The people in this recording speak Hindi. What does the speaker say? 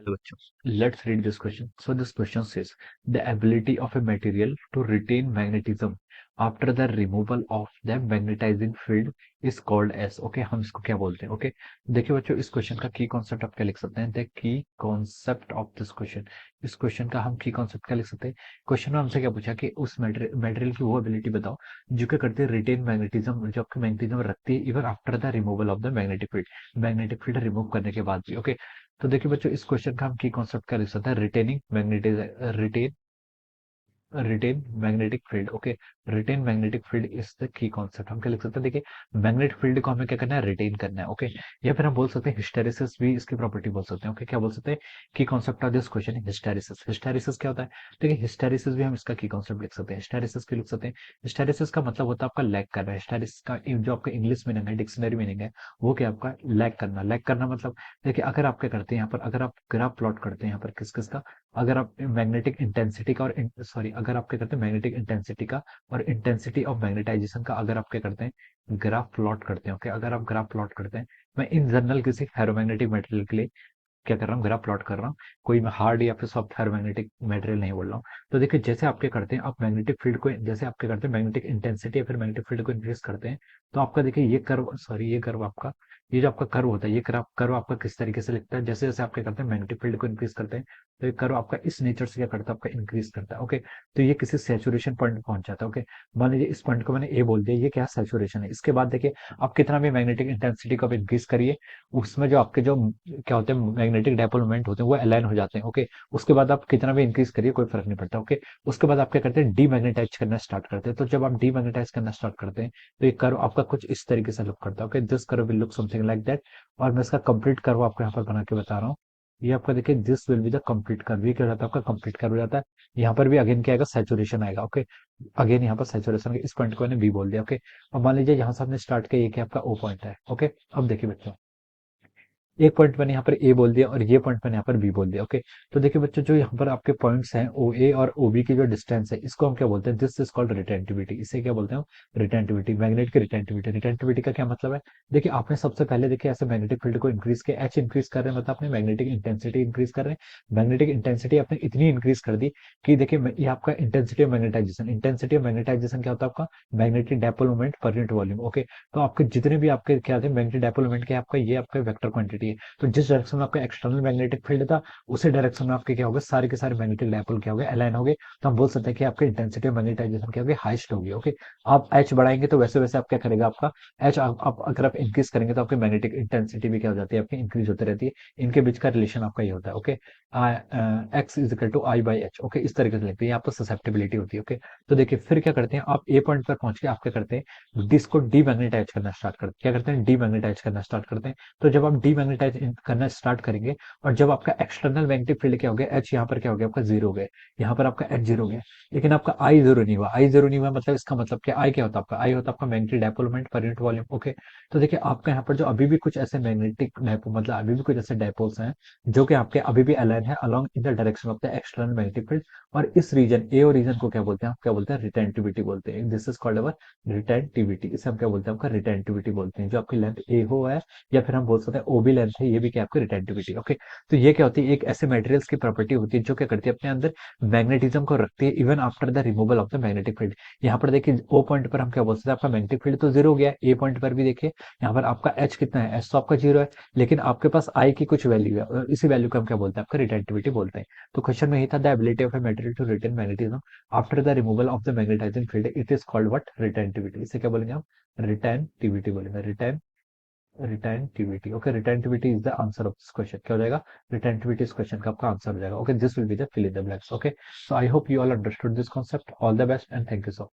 Hello, bachcho. Let's read this question. So this question says the ability of a material to retain magnetism after the removal of the magnetizing field is called as. Okay, हम इसको क्या बोलते हैं? Okay, देखिए बच्चों, इस क्वेश्चन का की कॉन्सेप्ट आप क्या लिख सकते हैं? The key concept of this question, इस क्वेश्चन का हम की कॉन्सेप्ट क्या लिख सकते हैं? क्वेश्चन में हमसे क्या पूछा कि उस मटेरियल की वो एबिलिटी बताओ जो क्या करते हैं, रिटेन मैग्नेटिज्म, जो आपके मैग्नेटिज्म रखती है even after the removal of the magnetic field remove करने के बाद भी। ओके, तो देखिए बच्चों, इस क्वेश्चन का हम की कॉन्सेप्ट क्या लिख सकते हैं? Retaining magnetism retain magnetic field. Okay, retain magnetic field is the key concept. हम क्या लिख सकते हैं? देखिए, मैग्नेटिक फील्ड को हमें क्या करना है? रिटेन करना है। ओके, या फिर हम बोल सकते हैं हिस्टेरिसिस भी इसकी प्रॉपर्टी बोल सकते हैं। ओके, क्या बोल सकते हैं? की concept of this question hysteresis. Hysteresis क्या होता है? देखिए, हिस्टेरिसिस भी हम इसका की कॉन्सेप्ट लिख सकते हैं। हिस्टेरिसिस की लिख सकते हैं, हिस्टेरिसिस का मतलब होता है आपका लैग करना। हिस्टेरिसिस का जो आपका इंग्लिश मीनिंग है, डिक्शनरी मीनिंग है, वो क्या आपका लैग करना। लैग करना मतलब देखिए, अगर आप क्या करते हैं यहाँ पर, अगर आप ग्राफ प्लॉट करते हैं यहाँ पर किस किस का, अगर आप मैग्नेटिक इंटेंसिटी का और सॉरी, अगर आप क्या करते हैं मैग्नेटिक इंटेंसिटी का और इंटेंसिटी ऑफ मैग्नेटाइजेशन का, अगर आप क्या करते हैं ग्राफ प्लॉट करते हैं। ओके, अगर आप ग्राफ प्लॉट करते हैं, मैं इन जनरल किसी फेरोमैग्नेटिक मटेरियल के लिए क्या कर रहा हूँ, ग्राफ प्लॉट कर रहा हूँ, कोई मैं हार्ड या फिर सॉफ्ट फेरोमैग्नेटिक मटेरियल नहीं बोल रहा हूँ। तो देखिए, जैसे आप क्या करते हैं, आप मैग्नेटिक फील्ड को, जैसे आप क्या करते हैं मैग्नेटिक इंटेंसिटी या फिर मैग्नेटिक फील्ड को इंक्रीज करते हैं, तो आपका देखिए ये कर्व, सॉरी ये कर्व आपका, ये जो आपका कर्व होता है, ये कर्व आपका किस तरीके से लिखता है? जैसे जैसे आप क्या करते हैं मैग्नेटिक फील्ड को इंक्रीज करते हैं, तो ये कर्व आपका इस नेचर से क्या करता है, आपका इंक्रीज करता है। ओके, तो ये किसी सैचुरेशन पॉइंट पे पहुंच जाता है। ओके, मान लीजिए इस पॉइंट को मैंने ए बोल दिया, ये क्या सैचुरेशन है। इसके बाद देखिए, आप कितना भी मैग्नेटिक इंटेंसिटी को आप इंक्रीज करिए, उसमें जो आपके जो क्या होते हैं मैग्नेटिक डायपोल मोमेंट होते हैं वो अलाइन हो जाते हैं। ओके, उसके बाद आप कितना भी इंक्रीज करिए कोई फर्क नहीं पड़ता। ओके, उसके बाद आप क्या करते हैं, डीमैग्नेटाइज करना स्टार्ट करते हैं। तो जब आप डीमैग्नेटाइज करना स्टार्ट करते हैं, तो ये कर्व आपका कुछ इस तरीके से लुक करता है। Okay, this curve will look something like that. और मैं इसका कंप्लीट कर्व आपको यहाँ पर बना के बता रहा हूँ। ये आपका देखिए, this will be the complete curve. ये क्या हो जाता है, आपका कंप्लीट कर्व हो जाता है। यहाँ पर भी अगेन क्या आएगा, सैचुरेशन आएगा। ओके, अगेन यहाँ पर सैचुरेशन, इस पॉइंट को मैंने बी बोल दिया। ओके, अब मान लीजिए यहाँ से हमने स्टार्ट किया, ये क्या आपका ओ पॉइंट है। ओके, अब देखिए बच्चों, एक पॉइंट मैंने यहाँ पर ए बोल दिया और ये पॉइंट मैंने यहाँ पर बी बोल दिया। ओके, तो देखिए बच्चों, जो यहाँ पर आपके पॉइंट्स हैं ओ ए और ओ बी की जो डिस्टेंस है, इसको हम क्या बोलते हैं? This is called retentivity. इसे क्या बोलते हैं? रिटेंटिविटी, मैग्नेट की रिटेंटिविटी। रिटेंटिविटी का क्या मतलब है? देखिए, आपने सबसे पहले देखिए ऐसे मैग्नेटिक फील्ड को इंक्रीज किया, एच इंक्रीज कर रहे हैं, मतलब आपने मैग्नेटिक इंटेंसिटी इंक्रीज कर रहे हैं। मैग्नेटिक इंटेंसिटी आपने इतनी इंक्रीज कर दी कि देखिए, ये आपका intensity of magnetization, intensity of magnetization क्या होता है आपका? Magnetic dipole moment per unit volume. Okay, तो आपके जितने भी आपके क्या थे मैग्नेटिक डायपोल मोमेंट के, आपका ये आपका वेक्टर क्वांटिटी है। तो जिस डायरेक्शन में आपका एक्सटर्नल मैग्नेटिक फील्ड था, उसी डायरेक्शन में आपके क्या होगा, सारे के सारे मैग्नेटिक डायपोल क्या हो गए, अलाइन हो गए। तो हम बोल सकते हैं कि आपकी इंटेंसिटी ऑफ मैग्नेटाइजेशन क्या होगी, हाईएस्ट होगी। ओके, आप एच बढ़ाएंगे तो वैसे वैसे आप क्या करेगा, आपका एच आप अगर आप इंक्रीज करेंगे तो आपकी मैग्नेटिक इंटेंसिटी भी क्या हो जाती है, आपकी इंक्रीज होती रहती है। इनके बीच का रिलेशन आपका ये होता है। Okay, X is equal to I by H. Okay, इस तरीके से लिखते हैं, आपको ससेप्टिबिलिटी होती है। ओके, तो देखिए फिर क्या करते हैं, आप ए पॉइंट पर पहुंच के आप क्या करते हैं, डिस्क को डीमैग्नेटाइज करना स्टार्ट करते हैं। क्या करते हैं? डीमैग्नेटाइज करना स्टार्ट करते हैं। तो जब आप डीमैग्नेटाइज करना स्टार्ट करेंगे, और जब आपका एक्सटर्नल मैग्नेटिक फील्ड क्या हो गया, एच यहाँ पर क्या हो गया, आपका जीरो हो गया, यहाँ पर आपका एच जीरो हो गया, लेकिन आपका आई जीरो नहीं हुआ। आई जीरो नहीं हुआ मतलब इसका मतलब क्या, आई क्या होता है आपका? आई होता है आपका magnetic dipole moment per unit volume. Okay, तो देखिए आपका यहाँ पर जो अभी भी कुछ ऐसे मैग्नेटिक डायपोल, मतलब अभी भी कुछ ऐसे डायपोल्स हैं जो कि आपके अभी भी अलाइन है along in the direction of the external magnetic field. और इस रीजन ए और रीजन को क्या बोलते हैं, आप क्या बोलते हैं? रिटेंटिविटी बोलते हैं। This is called our retentivity. इसे हम क्या बोलते हैं? आपका रिटेंटिविटी बोलते हैं। जो आपकी लेंथ ए हो है, या फिर हम बोल सकते हैं ओबी लेंथ है, ये भी क्या आपकी रिटेंटिविटी। ओके, तो ये क्या होती है, एक ऐसे मटेरियल्स की प्रॉपर्टी होती है जो क्या करती है, अपने अंदर मैग्नेटिज्म को रखती है even after the removal of the magnetic field. यहाँ पर देखिए ओ पॉइंट पर हम क्या बोल सकते हैं, आपका मैग्नेटिक फील्ड तो जीरो हो गया, ए पॉइंट पर भी देखिए यहाँ पर आपका एच कितना है, एच तो आपका जीरो है, लेकिन आपके पास आई की कुछ वैल्यू है, और इसी वैल्यू को हम क्या बोलते हैं, आपका रिटेंटिविटी बोलते हैं। तो क्वेश्चन में ही था, the ability of a material to retain magnetism after the removal of the magnetising field, it is called what? Retentivity. इसे क्या बोलेंगे हम? रिटेंटिविटी बोलेंगे। Retentivity. Okay, retentivity is the answer of this question. क्या हो जाएगा? रिटेंटिविटी इस क्वेश्चन का आपका आंसर हो जाएगा। Okay, this will be the fill in the blanks. Okay, so I hope you all understood this concept. All the best and thank you so